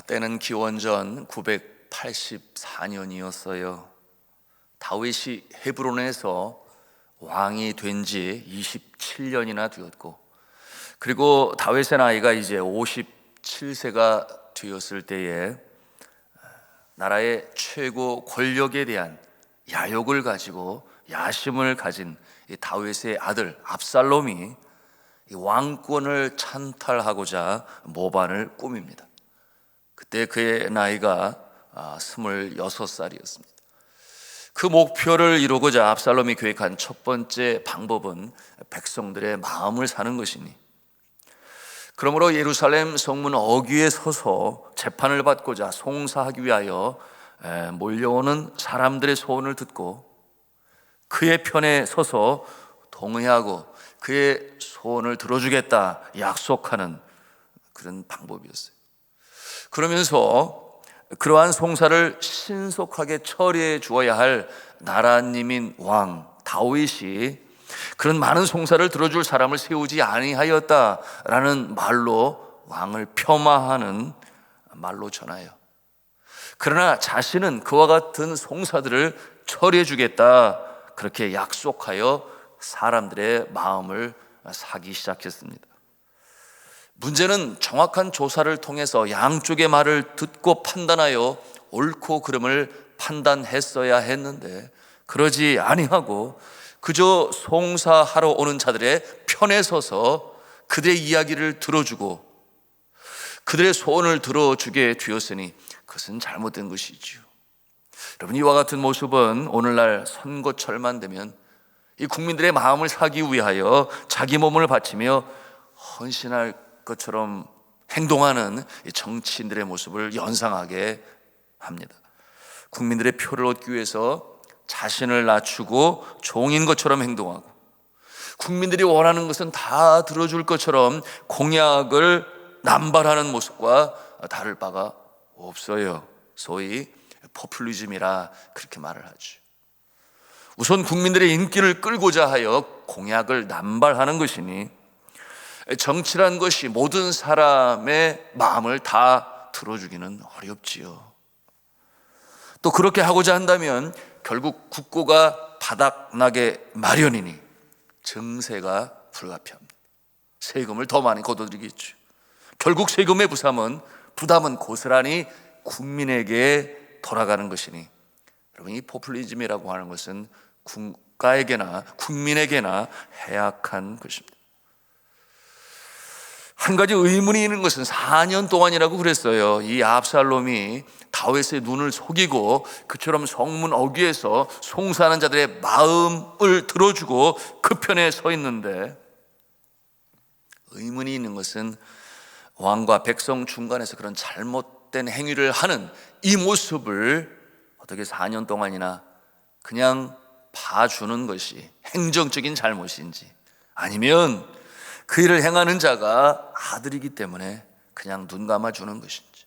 때는 기원전 984년이었어요. 다윗이 헤브론에서 왕이 된 지 27년이나 되었고, 그리고 다윗의 나이가 이제 57세가 되었을 때에 나라의 최고 권력에 대한 야욕을 가지고 야심을 가진 이 다윗의 아들 압살롬이 이 왕권을 찬탈하고자 모반을 꾸밉니다. 그때 그의 나이가 26살이었습니다. 그 목표를 이루고자 압살롬이 계획한 첫 번째 방법은 백성들의 마음을 사는 것이니, 그러므로 예루살렘 성문 어귀에 서서 재판을 받고자 송사하기 위하여 몰려오는 사람들의 소원을 듣고 그의 편에 서서 동의하고 그의 소원을 들어주겠다 약속하는 그런 방법이었어요. 그러면서 그러한 송사를 신속하게 처리해 주어야 할 나라님인 왕 다윗이 그런 많은 송사를 들어줄 사람을 세우지 아니하였다라는 말로 왕을 폄하하는 말로 전하여, 그러나 자신은 그와 같은 송사들을 처리해 주겠다 그렇게 약속하여 사람들의 마음을 사기 시작했습니다. 문제는 정확한 조사를 통해서 양쪽의 말을 듣고 판단하여 옳고 그름을 판단했어야 했는데, 그러지 아니하고 그저 송사하러 오는 자들의 편에 서서 그들의 이야기를 들어주고 그들의 소원을 들어주게 되었으니 그것은 잘못된 것이지요. 여러분, 이와 같은 모습은 오늘날 선거철만 되면 이 국민들의 마음을 사기 위하여 자기 몸을 바치며 헌신할 것처럼 행동하는 정치인들의 모습을 연상하게 합니다. 국민들의 표를 얻기 위해서 자신을 낮추고 종인 것처럼 행동하고, 국민들이 원하는 것은 다 들어줄 것처럼 공약을 남발하는 모습과 다를 바가 없어요. 소위 포퓰리즘이라 그렇게 말을 하죠. 우선 국민들의 인기를 끌고자 하여 공약을 남발하는 것이니, 정치란 것이 모든 사람의 마음을 다 들어주기는 어렵지요. 또 그렇게 하고자 한다면 결국 국고가 바닥나게 마련이니 증세가 불가피합니다. 세금을 더 많이 걷어들이겠죠. 결국 세금의 부담은 고스란히 국민에게 돌아가는 것이니, 여러분, 이 포퓰리즘이라고 하는 것은 국가에게나 국민에게나 해악한 것입니다. 한 가지 의문이 있는 것은 4년 동안이라고 그랬어요. 이 압살롬이 다윗의 눈을 속이고 그처럼 성문 어귀에서 송사하는 자들의 마음을 들어주고 그 편에 서 있는데, 의문이 있는 것은 왕과 백성 중간에서 그런 잘못된 행위를 하는 이 모습을 어떻게 4년 동안이나 그냥 봐주는 것이 행정적인 잘못인지, 아니면 그 일을 행하는 자가 아들이기 때문에 그냥 눈 감아주는 것인지.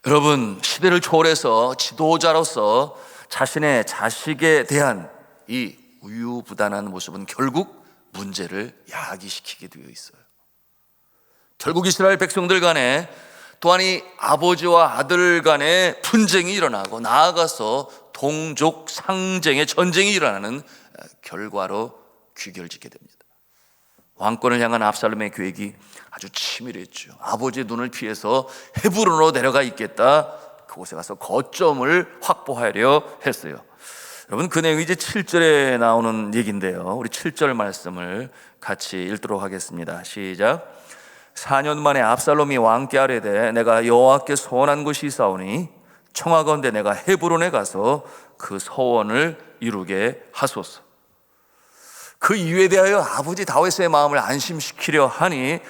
여러분, 시대를 초월해서 지도자로서 자신의 자식에 대한 이 우유부단한 모습은 결국 문제를 야기시키게 되어 있어요. 결국 이스라엘 백성들 간에, 또한 이 아버지와 아들 간의 분쟁이 일어나고 나아가서 동족 상쟁의 전쟁이 일어나는 결과로 귀결짓게 됩니다. 왕권을 향한 압살롬의 계획이 아주 치밀했죠. 아버지의 눈을 피해서 헤브론으로 내려가 있겠다, 그곳에 가서 거점을 확보하려 했어요. 여러분, 그 내용이 이제 7절에 나오는 얘기인데요, 우리 7절 말씀을 같이 읽도록 하겠습니다. 시작. 4년 만에 압살롬이 왕께 아뢰되 내가 여호와께 소원한 것이 있사오니 청하건대 내가 헤브론에 가서 그 소원을 이루게 하소서. 그 이유에 대하여 아버지 다윗의 마음을 안심시키려 하니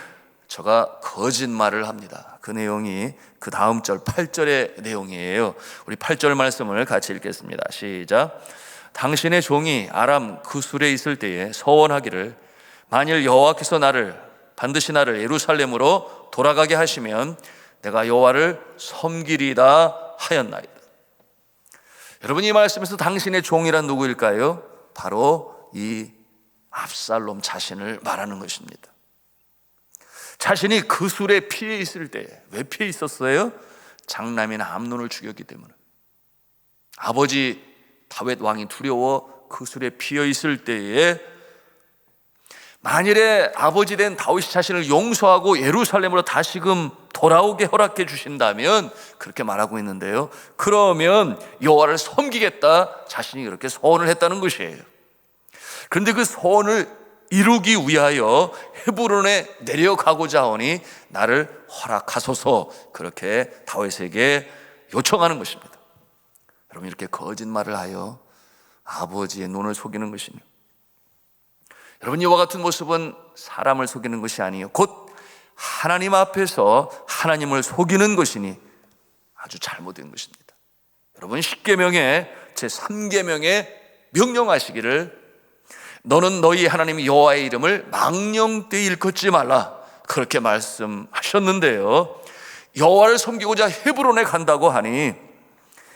저가 거짓말을 합니다. 그 내용이 그 다음 절 8절의 내용이에요. 우리 8절 말씀을 같이 읽겠습니다. 시작. 당신의 종이 아람 그술에 있을 때에 서원하기를 만일 여호와께서 반드시 나를 예루살렘으로 돌아가게 하시면 내가 여호와를 섬기리다 하였나이다. 여러분, 이 말씀에서 당신의 종이란 누구일까요? 바로 이 압살롬 자신을 말하는 것입니다. 자신이 그 술에 피해 있을 때, 왜 피해 있었어요? 장남인 암논을 죽였기 때문에. 아버지 다윗 왕이 두려워 그 술에 피해 있을 때에 만일에 아버지 된 다윗이 자신을 용서하고 예루살렘으로 다시금 돌아오게 허락해 주신다면, 그렇게 말하고 있는데요, 그러면 여호와를 섬기겠다 자신이 그렇게 소원을 했다는 것이에요. 그런데 그 소원을 이루기 위하여 헤브론에 내려가고자 하오니 나를 허락하소서, 그렇게 다윗에게 요청하는 것입니다. 여러분, 이렇게 거짓말을 하여 아버지의 눈을 속이는 것이니, 여러분, 이와 같은 모습은 사람을 속이는 것이 아니에요. 곧 하나님 앞에서 하나님을 속이는 것이니 아주 잘못된 것입니다. 여러분, 십계명의 제3계명에 명령하시기를 너는 너희 하나님 여호와의 이름을 망령되이 일컫지 말라, 그렇게 말씀하셨는데요, 여호와를 섬기고자 헤브론에 간다고 하니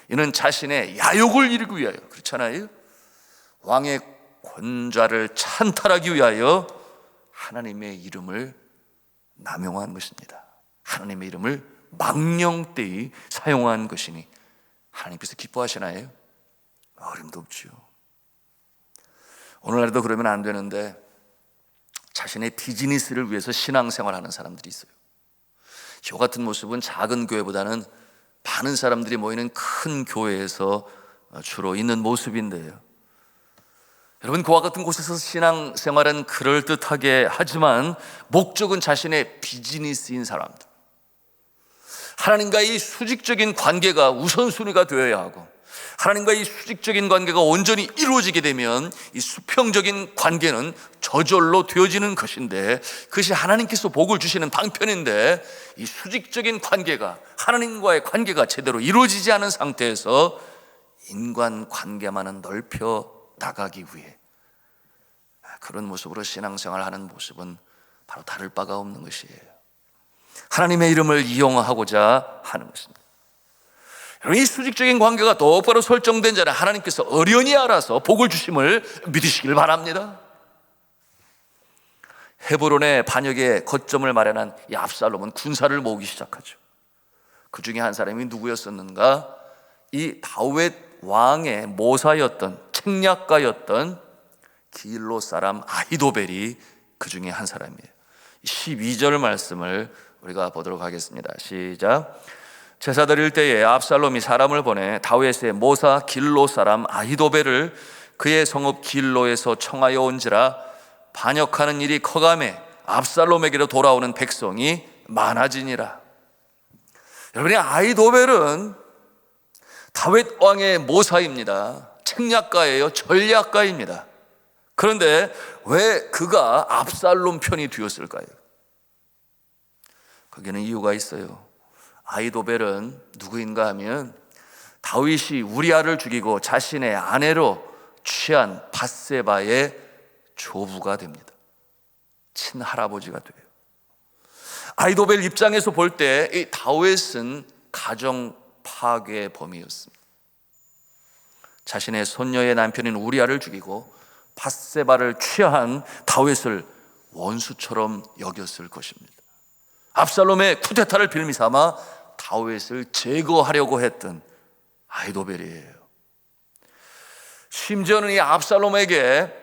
이는 자신의 야욕을 이루기 위하여, 그렇잖아요, 왕의 권좌를 찬탈하기 위하여 하나님의 이름을 남용한 것입니다. 하나님의 이름을 망령되이 사용한 것이니 하나님께서 기뻐하시나요? 어림도 없지요. 오늘날도 그러면 안 되는데 자신의 비즈니스를 위해서 신앙생활하는 사람들이 있어요. 이 같은 모습은 작은 교회보다는 많은 사람들이 모이는 큰 교회에서 주로 있는 모습인데요, 여러분, 그와 같은 곳에서 신앙생활은 그럴듯하게 하지만 목적은 자신의 비즈니스인 사람들, 하나님과의 이 수직적인 관계가 우선순위가 되어야 하고, 하나님과의 이 수직적인 관계가 온전히 이루어지게 되면 이 수평적인 관계는 저절로 되어지는 것인데, 그것이 하나님께서 복을 주시는 방편인데, 이 수직적인 관계가, 하나님과의 관계가 제대로 이루어지지 않은 상태에서 인간 관계만은 넓혀 나가기 위해 그런 모습으로 신앙생활을 하는 모습은 바로 다를 바가 없는 것이에요. 하나님의 이름을 이용하고자 하는 것입니다. 여러분, 이 수직적인 관계가 똑바로 설정된 자는 하나님께서 어련히 알아서 복을 주심을 믿으시길 바랍니다. 헤브론의 반역의 거점을 마련한 이 압살롬은 군사를 모으기 시작하죠. 그 중에 한 사람이 누구였었는가? 이 다윗 왕의 모사였던, 책략가였던 길로 사람 아히도벨이 그 중에 한 사람이에요. 12절 말씀을 우리가 보도록 하겠습니다. 시작. 제사 드릴 때에 압살롬이 사람을 보내 다윗의 모사 길로 사람 아히도벨을 그의 성읍 길로에서 청하여 온지라 반역하는 일이 커가매 압살롬에게로 돌아오는 백성이 많아지니라. 여러분이, 아히도벨은 다윗 왕의 모사입니다. 책략가예요. 전략가입니다. 그런데 왜 그가 압살롬 편이 되었을까요? 거기에는 이유가 있어요. 아히도벨은 누구인가 하면 다윗이 우리아를 죽이고 자신의 아내로 취한 밧세바의 조부가 됩니다. 친할아버지가 돼요. 아히도벨 입장에서 볼 때 이 다윗은 가정 파괴 범이었습니다. 자신의 손녀의 남편인 우리아를 죽이고 밧세바를 취한 다윗을 원수처럼 여겼을 것입니다. 압살롬의 쿠데타를 빌미삼아 다윗을 제거하려고 했던 아히도벨이에요. 심지어는 이 압살롬에게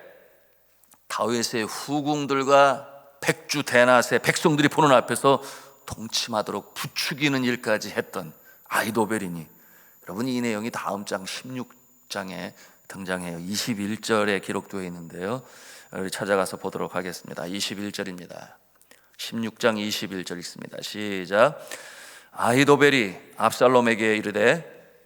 다윗의 후궁들과 백주 대낮에 백성들이 보는 앞에서 동침하도록 부추기는 일까지 했던 아히도벨이니, 여러분, 이 내용이 다음 장 16장에 등장해요. 21절에 기록되어 있는데요, 우리 찾아가서 보도록 하겠습니다. 21절입니다. 16장 21절 읽습니다. 시작. 아히도벨이 압살롬에게 이르되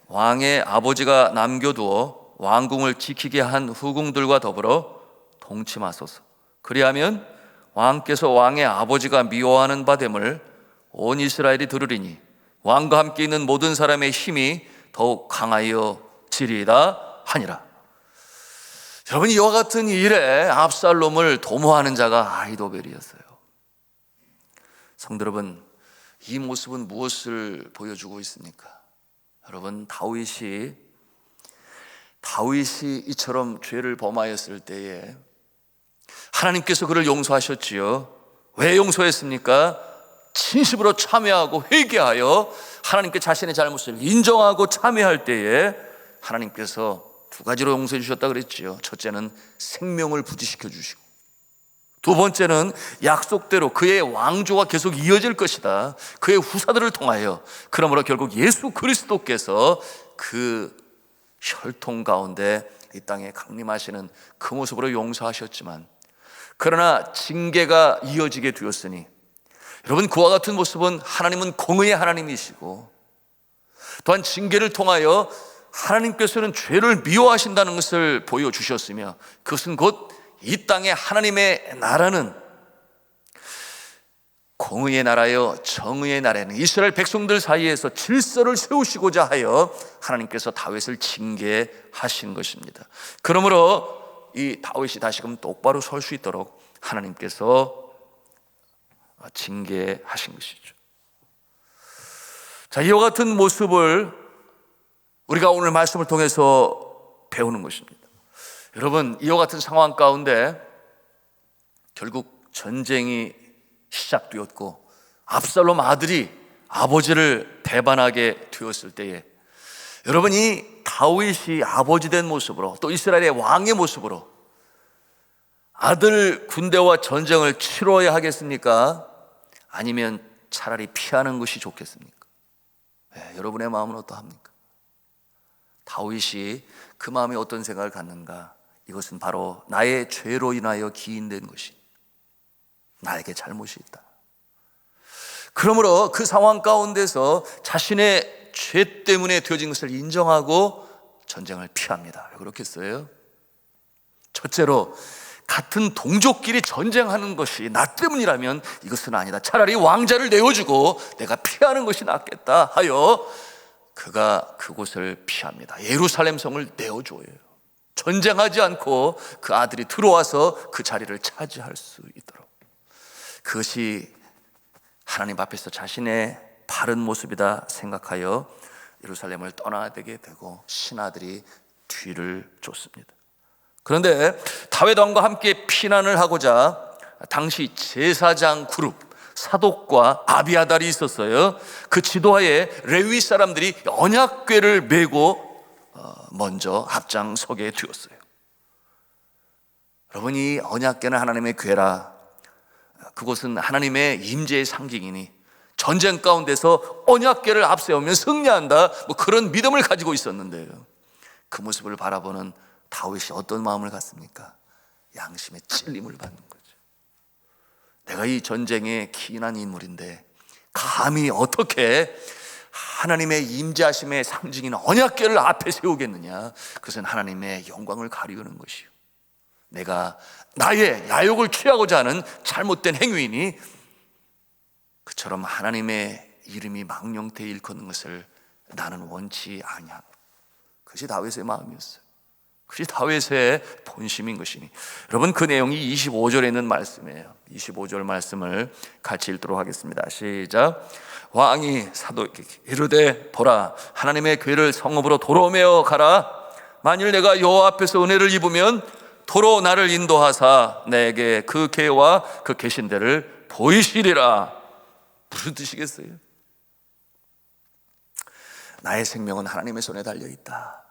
왕의 아버지가 남겨두어 왕궁을 지키게 한 후궁들과 더불어 동침하소서. 그리하면 왕께서 왕의 아버지가 미워하는 바 됨을 온 이스라엘이 들으리니 왕과 함께 있는 모든 사람의 힘이 더욱 강하여 지리이다 하니라. 여러분, 이와 같은 일에 압살롬을 도모하는 자가 아히도벨이었어요. 성도 여러분, 이 모습은 무엇을 보여주고 있습니까? 여러분, 다윗이 이처럼 죄를 범하였을 때에 하나님께서 그를 용서하셨지요. 왜 용서했습니까? 진심으로 참여하고 회개하여 하나님께 자신의 잘못을 인정하고 참여할 때에 하나님께서 두 가지로 용서해 주셨다 그랬지요. 첫째는 생명을 부지시켜 주시고, 두 번째는 약속대로 그의 왕조가 계속 이어질 것이다, 그의 후사들을 통하여. 그러므로 결국 예수 그리스도께서 그 혈통 가운데 이 땅에 강림하시는 그 모습으로 용서하셨지만, 그러나 징계가 이어지게 되었으니, 여러분, 그와 같은 모습은 하나님은 공의의 하나님이시고, 또한 징계를 통하여 하나님께서는 죄를 미워하신다는 것을 보여주셨으며, 그것은 곧 이 땅에 하나님의 나라는 공의의 나라여 정의의 나라는 이스라엘 백성들 사이에서 질서를 세우시고자 하여 하나님께서 다윗을 징계하신 것입니다. 그러므로 이 다윗이 다시금 똑바로 설 수 있도록 하나님께서 징계하신 것이죠. 자, 이와 같은 모습을 우리가 오늘 말씀을 통해서 배우는 것입니다. 여러분, 이와 같은 상황 가운데 결국 전쟁이 시작되었고, 압살롬 아들이 아버지를 배반하게 되었을 때에, 여러분, 이 다윗이 아버지 된 모습으로, 또 이스라엘의 왕의 모습으로 아들 군대와 전쟁을 치러야 하겠습니까? 아니면 차라리 피하는 것이 좋겠습니까? 여러분의 마음은 어떠합니까? 다윗이 그 마음에 어떤 생각을 갖는가? 이것은 바로 나의 죄로 인하여 기인된 것이, 나에게 잘못이 있다. 그러므로 그 상황 가운데서 자신의 죄 때문에 되어진 것을 인정하고 전쟁을 피합니다. 왜 그렇겠어요? 첫째로, 같은 동족끼리 전쟁하는 것이 나 때문이라면 이것은 아니다, 차라리 왕자를 내어주고 내가 피하는 것이 낫겠다 하여 그가 그곳을 피합니다. 예루살렘 성을 내어줘요. 전쟁하지 않고 그 아들이 들어와서 그 자리를 차지할 수 있도록. 그것이 하나님 앞에서 자신의 바른 모습이다 생각하여 예루살렘을 떠나게 되고 신하들이 뒤를 쫓습니다. 그런데 다윗 왕과 함께 피난을 하고자 당시 제사장 그룹 사독과 아비아달이 있었어요. 그 지도하에 레위 사람들이 언약궤를 메고 먼저 앞장서게 되었어요. 여러분, 이 언약궤는 하나님의 궤라, 그것은 하나님의 임재의 상징이니 전쟁 가운데서 언약궤를 앞세우면 승리한다, 뭐 그런 믿음을 가지고 있었는데요, 그 모습을 바라보는 다윗이 어떤 마음을 갖습니까? 양심의 찔림을 받는 거죠. 내가 이 전쟁에 기인한 인물인데 감히 어떻게 하나님의 임재하심의 상징인 언약궤를 앞에 세우겠느냐? 그것은 하나님의 영광을 가리우는 것이요, 내가 나의 야욕을 취하고자 하는 잘못된 행위이니 그처럼 하나님의 이름이 망령되이 일컫는 것을 나는 원치 아니하노라. 그것이 다윗의 마음이었어요. 그것이 다윗의 본심인 것이니, 여러분, 그 내용이 25절에 있는 말씀이에요. 25절 말씀을 같이 읽도록 하겠습니다. 시작. 왕이 사도에게 이르되 보라, 하나님의 궤를 성읍으로 도로 메어 가라. 만일 내가 여호와 앞에서 은혜를 입으면 도로 나를 인도하사 내게 그 궤와 그 계신 데를 보이시리라. 무슨 뜻이겠어요? 나의 생명은 하나님의 손에 달려있다.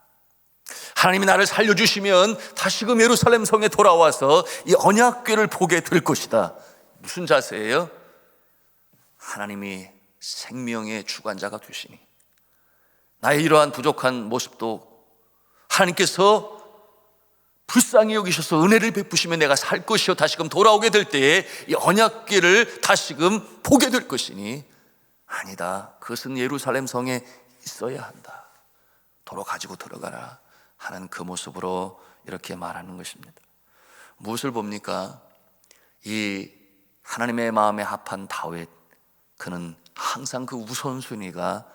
하나님이 나를 살려주시면 다시금 예루살렘 성에 돌아와서 이 언약궤를 보게 될 것이다. 무슨 자세예요? 하나님이 생명의 주관자가 되시니 나의 이러한 부족한 모습도 하나님께서 불쌍히 여기셔서 은혜를 베푸시면 내가 살 것이요, 다시금 돌아오게 될 때에 이 언약궤를 다시금 보게 될 것이니, 아니다, 그것은 예루살렘 성에 있어야 한다, 도로 가지고 들어가라 하는 그 모습으로 이렇게 말하는 것입니다. 무엇을 봅니까? 이 하나님의 마음에 합한 다윗, 그는 항상 그 우선순위가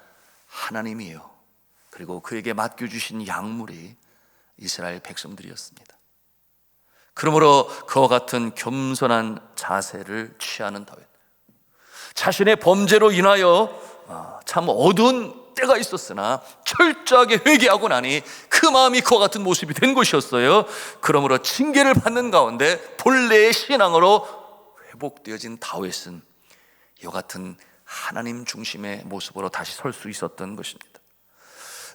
하나님이에요. 그리고 그에게 맡겨주신 약물이 이스라엘 백성들이었습니다. 그러므로 그와 같은 겸손한 자세를 취하는 다윗, 자신의 범죄로 인하여 참 어두운 때가 있었으나 철저하게 회개하고 나니 그 마음이 그와 같은 모습이 된 것이었어요. 그러므로 징계를 받는 가운데 본래의 신앙으로 회복되어진 다윗은 이와 같은 하나님 중심의 모습으로 다시 설 수 있었던 것입니다.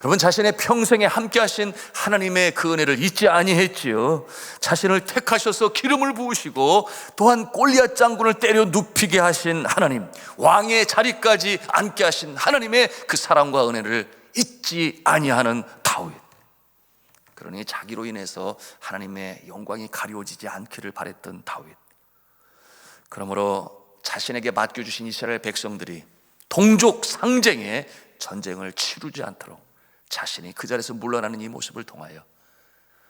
여러분, 자신의 평생에 함께 하신 하나님의 그 은혜를 잊지 아니했지요. 자신을 택하셔서 기름을 부으시고 또한 골리앗 장군을 때려 눕히게 하신 하나님, 왕의 자리까지 앉게 하신 하나님의 그 사랑과 은혜를 잊지 아니하는 다윗. 그러니 자기로 인해서 하나님의 영광이 가려지지 않기를 바랬던 다윗. 그러므로 자신에게 맡겨주신 이스라엘 백성들이 동족 상쟁의 전쟁을 치르지 않도록 자신이 그 자리에서 물러나는 이 모습을 통하여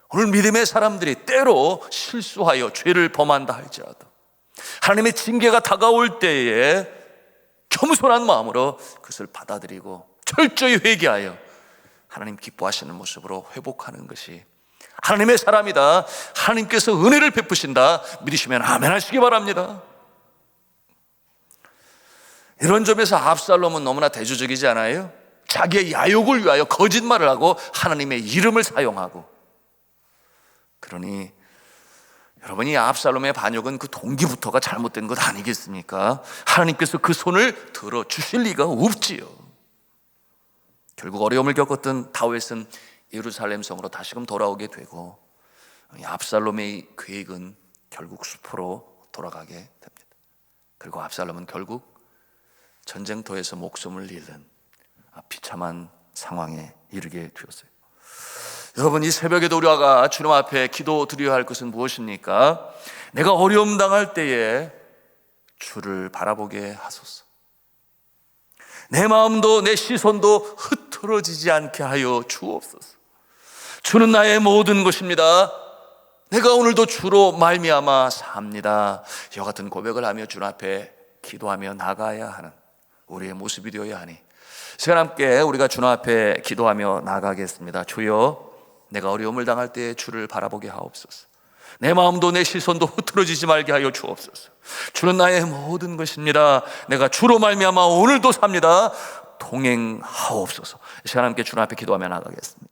오늘 믿음의 사람들이 때로 실수하여 죄를 범한다 할지라도 하나님의 징계가 다가올 때에 겸손한 마음으로 그것을 받아들이고 철저히 회개하여 하나님 기뻐하시는 모습으로 회복하는 것이 하나님의 사람이다, 하나님께서 은혜를 베푸신다 믿으시면 아멘 하시기 바랍니다. 이런 점에서 압살롬은 너무나 대조적이지 않아요? 자기의 야욕을 위하여 거짓말을 하고 하나님의 이름을 사용하고. 그러니 여러분이 압살롬의 반역은 그 동기부터가 잘못된 것 아니겠습니까? 하나님께서 그 손을 들어주실 리가 없지요. 결국 어려움을 겪었던 다윗은 예루살렘 성으로 다시금 돌아오게 되고 압살롬의 계획은 결국 숲으로 돌아가게 됩니다. 그리고 압살롬은 결국 전쟁터에서 목숨을 잃는 비참한 상황에 이르게 되었어요. 여러분, 이 새벽에도 우리가 주님 앞에 기도드려야 할 것은 무엇입니까? 내가 어려움 당할 때에 주를 바라보게 하소서. 내 마음도 내 시선도 흐트러지지 않게 하여 주옵소서. 주는 나의 모든 것입니다. 내가 오늘도 주로 말미암아 삽니다. 이와 같은 고백을 하며 주님 앞에 기도하며 나가야 하는 우리의 모습이 되어야 하니 시간 함께 우리가 주님 앞에 기도하며 나가겠습니다. 주여, 내가 어려움을 당할 때 주를 바라보게 하옵소서. 내 마음도 내 시선도 흐트러지지 말게 하여 주옵소서. 주는 나의 모든 것입니다. 내가 주로 말미암아 오늘도 삽니다. 동행하옵소서. 시간 함께 주님 앞에 기도하며 나가겠습니다.